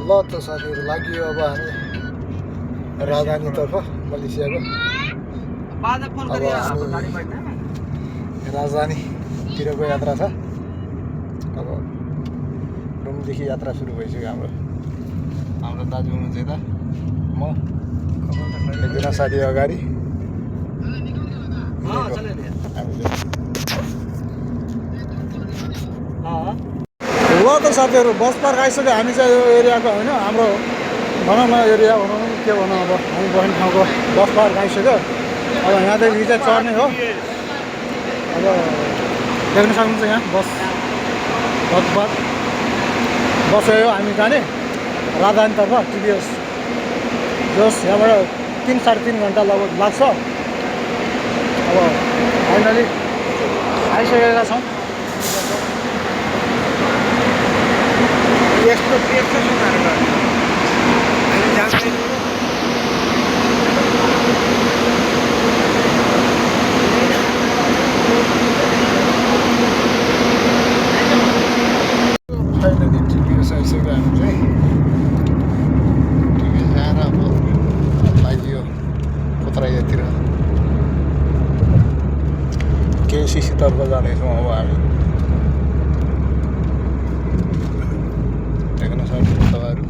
ल त साथीहरू लाग्यो अब हामी राजधानीतर्फ मलेसियाको राजधानीतिरको यात्रा छ। अब रुमदेखि यात्रा सुरु भइसक्यो हाम्रो दाजु हुनुहुन्छ यता, म एकजना साथी अगाडि ल त साथीहरू बस पार्क आइसक्यो। हामी चाहिँ यो एरियाको होइन, हाम्रो भनौँ न एरिया भनौँ के भनौँ, अब हामी बस्ने ठाउँको बस पार्क आइसक्यो। अब यहाँदेखि चाहिँ चढ्ने हो। अब देख्न सक्नुहुन्छ यहाँ बस हो हामी जाने राजधानीतर्फ टिडिएस जोस। यहाँबाट 3-3.5 घन्टा लगभग लाग्छ। अब फाइनली आइसकेका छौँ। यस्तो फाइनली टिडिएस आइसक्यो। हामी चाहिँ टिडिएस आएर अब लाग्यो कोत्रायातिर केसिसीतर्फ जानेछौँ। अब हामी देख्न सक्नुहुन्छ तपाईँहरू।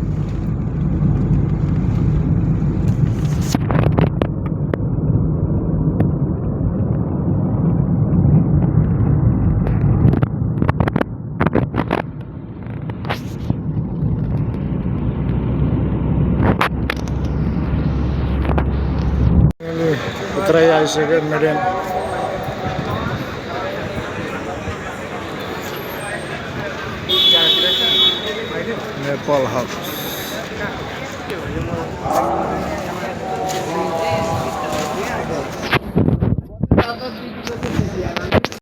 उत्तरै आइसक्यो मेडेन। नेपाल हाउस